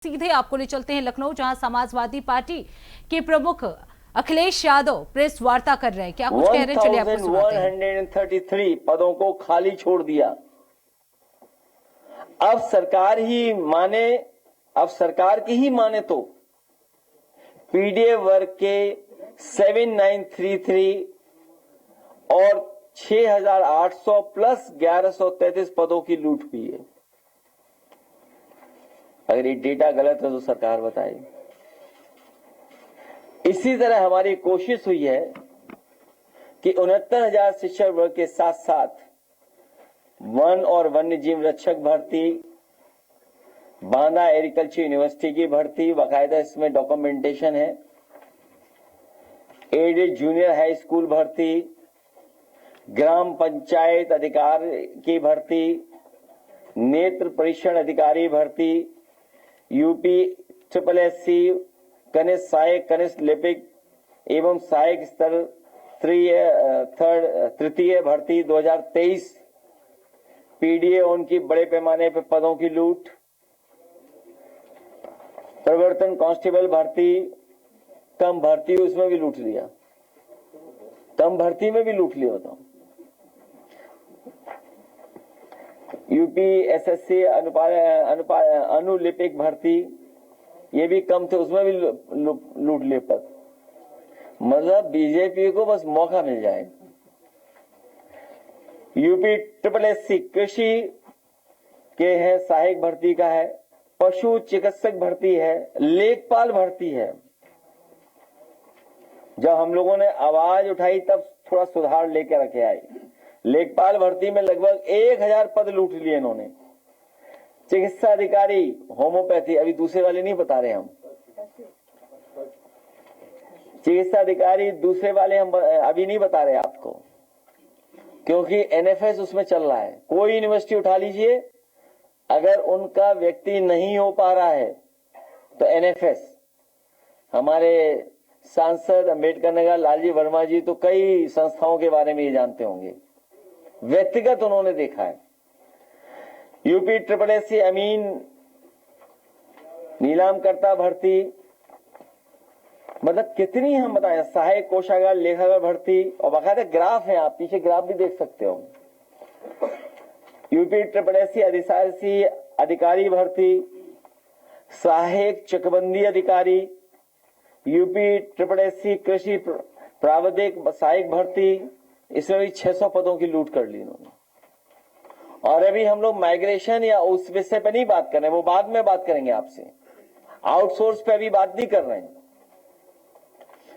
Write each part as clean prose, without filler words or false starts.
सीधे आपको ले चलते हैं लखनऊ, जहां समाजवादी पार्टी के प्रमुख अखिलेश यादव प्रेस वार्ता कर रहे हैं। क्या कुछ कह रहे हैं, चलिए आपको सुनाते हैं। 1133 पदों को खाली छोड़ दिया। अब सरकार की ही माने तो पीडीए वर्ग के 7933 और 6800 प्लस 1133 पदों की लूट हुई है। अगर ये डेटा गलत है तो सरकार बताए। इसी तरह हमारी कोशिश हुई है कि 69,000 शिक्षक वर्ग के साथ साथ वन और वन्य जीव रक्षक भर्ती, बांदा एग्रीकल्चर यूनिवर्सिटी की भर्ती, बाकायदा इसमें डॉक्यूमेंटेशन है, एडेड जूनियर हाई स्कूल भर्ती, ग्राम पंचायत अधिकारी की भर्ती, नेत्र परीक्षण अधिकारी भर्ती, यूपी SSSC कनिष्ठ सहायक कनिष्ठ लिपिक एवं सहायक स्तर तृतीय भर्ती 2023, पीडीए उनकी बड़े पैमाने पर पदों की लूट, प्रवर्तन कांस्टेबल भर्ती, कम भर्ती उसमें भी लूट लिया, कम भर्ती में भी लूट लिया होता। यूपी SSC अनुलिपिक भर्ती, ये भी कम थे, उसमें भी लूट ले पद। मतलब बीजेपी को बस मौका मिल जाए। यूपी SSSC कृषि के है, सहायक भर्ती का है, पशु चिकित्सक भर्ती है, लेखपाल भर्ती है। जब हम लोगों ने आवाज उठाई तब थोड़ा सुधार लेकर रखे आए। लेखपाल भर्ती में लगभग 1000 पद लूट लिए इन्होंने। चिकित्सा अधिकारी होम्योपैथी, अभी दूसरे वाले नहीं बता रहे हम, चिकित्सा अधिकारी दूसरे वाले हम अभी नहीं बता रहे आपको, क्योंकि NFS उसमें चल रहा है। कोई यूनिवर्सिटी उठा लीजिए, अगर उनका व्यक्ति नहीं हो पा रहा है तो NFS, हमारे सांसद अंबेडकर नगर लालजी वर्मा जी तो कई संस्थाओं के बारे में ये जानते होंगे, व्यक्तिगत उन्होंने देखा है। यूपी SSSC अमीन नीलामकर्ता भर्ती, मतलब कितनी हम बताएं, सहायक कोषागार लेखागार भर्ती, और बाकायदा ग्राफ है, आप पीछे ग्राफ भी देख सकते हो। यूपी SSSC अधिशासी अधिकारी भर्ती, सहायक चकबंदी अधिकारी, यूपी SSSC कृषि प्रावधिक सहायक भर्ती, इसमें भी 600 पदों की लूट कर ली इन्होंने। और अभी हम लोग माइग्रेशन या उस विषय पे नहीं बात कर रहे हैं, वो बाद में बात करेंगे आपसे। आउटसोर्स पे अभी बात नहीं कर रहे हैं,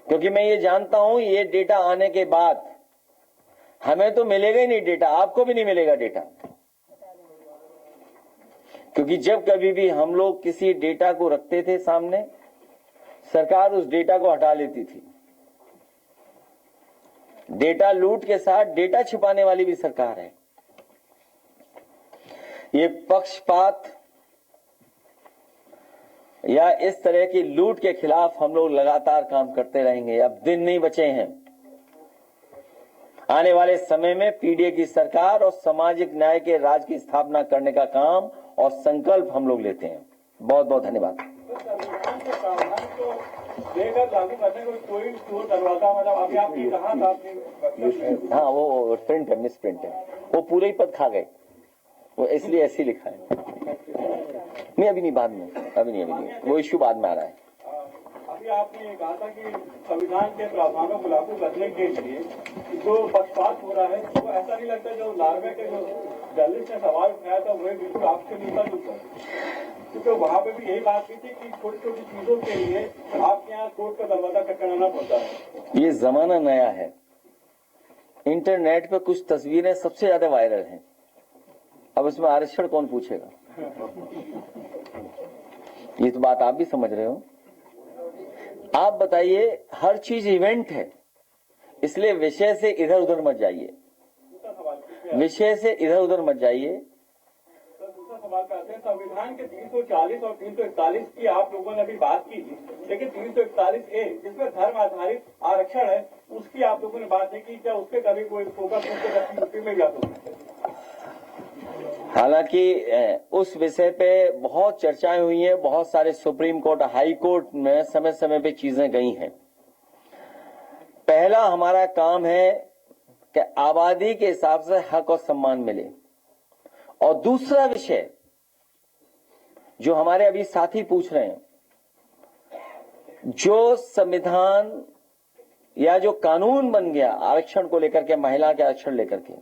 क्योंकि मैं ये जानता हूं ये डेटा आने के बाद हमें तो मिलेगा ही नहीं डेटा, आपको भी नहीं मिलेगा डेटा। क्योंकि जब कभी भी हम लोग किसी डेटा को रखते थे सामने, सरकार उस डेटा को हटा लेती थी। डेटा लूट के साथ डेटा छिपाने वाली भी सरकार है। ये पक्षपात या इस तरह की लूट के खिलाफ हम लोग लगातार काम करते रहेंगे। अब दिन नहीं बचे हैं। आने वाले समय में पीडीए की सरकार और सामाजिक न्याय के राज की स्थापना करने का काम और संकल्प हम लोग लेते हैं। बहुत बहुत धन्यवाद। हाँ, वो प्रिंट है, मिस प्रिंट है, वो पूरे ही पद खा गए, वो इसलिए ऐसे लिखा है। नहीं अभी नहीं, बाद में, अभी नहीं, वो इश्यू बाद में आ रहा है। अभी आपने ये कहा था कि संविधान के प्रावधानों को लागू करने के लिए जो पक्षपात हो रहा है, तो ऐसा नहीं लगता जो नार्वे के जो जर्नलिस्ट ने सवाल उठाया था वही बिल्कुल आपसे मिलता जुलता है, क्योंकि वहां पे भी यही बात की थी कि छोटी छोटी चीजों के लिए आपके यहाँ कोर्ट का दरवाजा खटखटाना पड़ता है। ये जमाना नया है। इंटरनेट पे कुछ तस्वीरें सबसे ज्यादा वायरल हैं। अब इसमें आरक्षण कौन पूछेगा? ये तो बात आप भी समझ रहे हो। आप बताइए, हर चीज इवेंट है, इसलिए विषय से इधर उधर मत जाइए, विषय से इधर उधर मत जाइए। दूसरा सवाल करते हैं, संविधान के 340 और 341 की आप लोगों ने अभी बात की, लेकिन 341A जिसमें धर्म आधारित आरक्षण है, उसकी आप लोगों ने बात नहीं की। क्या उसके कभी कोई फोकस यूपी में जाता? हालांकि उस विषय पे बहुत चर्चाएं हुई हैं, बहुत सारे सुप्रीम कोर्ट, हाई कोर्ट में समय समय पे चीजें गई हैं। पहला हमारा काम है कि आबादी के हिसाब से हक और सम्मान मिले, और दूसरा विषय जो हमारे अभी साथी पूछ रहे हैं, जो संविधान या जो कानून बन गया आरक्षण को लेकर के, महिला के आरक्षण लेकर के,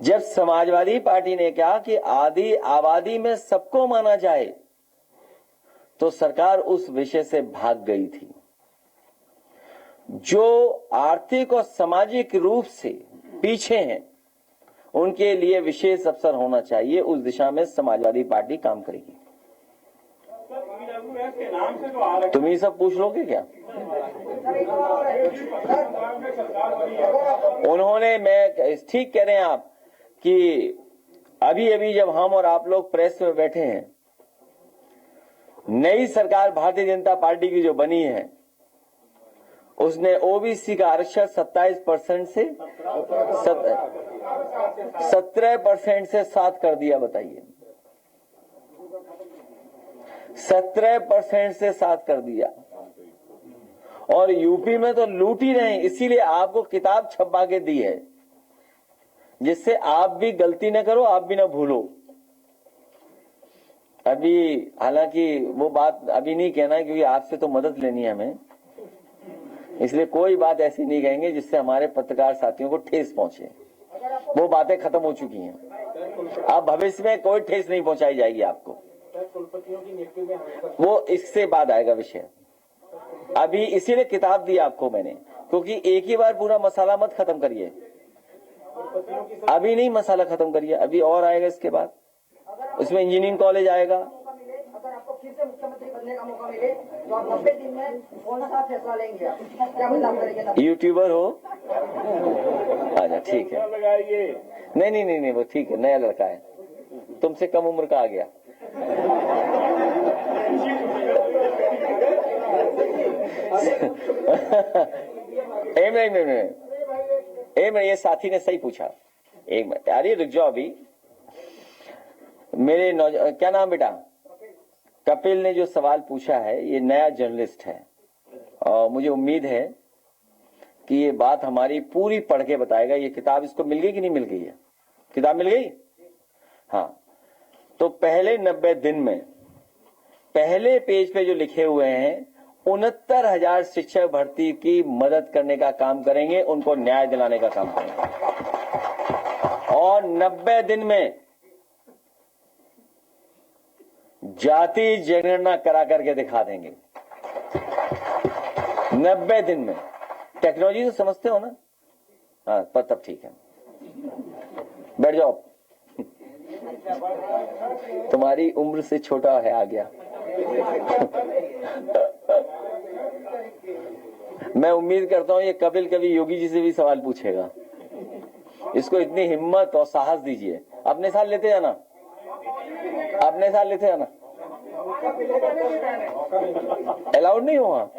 जब समाजवादी पार्टी ने कहा कि आदि आबादी में सबको माना जाए, तो सरकार उस विषय से भाग गई थी। जो आर्थिक और सामाजिक रूप से पीछे हैं उनके लिए विशेष अवसर होना चाहिए, उस दिशा में समाजवादी पार्टी काम करेगी। तुम ही सब पूछ लोगे क्या? उन्होंने, मैं ठीक कह रहे हैं आप कि अभी अभी जब हम और आप लोग प्रेस में बैठे हैं, नई सरकार भारतीय जनता पार्टी की जो बनी है, उसने ओबीसी का आरक्षण 27% से 17% से 7 कर दिया। बताइए, 17% से 7 कर दिया। और यूपी में तो लूट ही रहे हैं, इसीलिए आपको किताब छपवा के दी है, जिससे आप भी गलती न करो, आप भी न भूलो। अभी हालांकि वो बात अभी नहीं कहना है, क्योंकि आपसे तो मदद लेनी है हमें, इसलिए कोई बात ऐसी नहीं कहेंगे जिससे हमारे पत्रकार साथियों को ठेस पहुंचे। वो बातें खत्म हो चुकी हैं। अब भविष्य में कोई ठेस नहीं पहुंचाई जाएगी आपको। वो इससे बाद आएगा विषय। अभी इसीलिए किताब दी आपको मैंने, क्योंकि एक ही बार पूरा मसाला मत खत्म करिए। अभी नहीं मसाला खत्म करिए, अभी और आएगा इसके बाद। उसमें इंजीनियरिंग कॉलेज आएगा। अगर आपको फिर से मुख्यमंत्री बनने का मौका मिले तो आप 90 दिन में कौन सा फैसला लेंगे? आप क्या बदलाव करेंगे? यूट्यूबर हो? अच्छा ठीक है। नहीं नहीं नहीं नहीं, वो ठीक है, नया लड़का है, तुमसे कम उम्र का आ गया। ये साथी ने सही पूछा। एक मिनट यार, ये रुक जाओ अभी। मेरे क्या नाम बेटा? कपिल ने जो सवाल पूछा है, ये नया जर्नलिस्ट है, और मुझे उम्मीद है कि ये बात हमारी पूरी पढ़ के बताएगा। ये किताब इसको मिल गई कि नहीं मिल गई है? किताब मिल गई? हाँ। तो पहले 90 दिन में पहले पेज पे जो लिखे हुए हैं, 69,000 शिक्षक भर्ती की मदद करने का काम करेंगे, उनको न्याय दिलाने का काम करेंगे। और 90 दिन में जाति जनगणना करा करके दिखा देंगे। 90 दिन में। टेक्नोलॉजी तो समझते हो ना? हाँ, पर तब ठीक है, बैठ जाओ। तुम्हारी उम्र से छोटा है, आ गया। मैं उम्मीद करता हूं ये कपिल कभी योगी जी से भी सवाल पूछेगा। इसको इतनी हिम्मत और साहस दीजिए। अपने साथ लेते जाना, अपने साथ लेते जाना। अलाउड नहीं हुआ।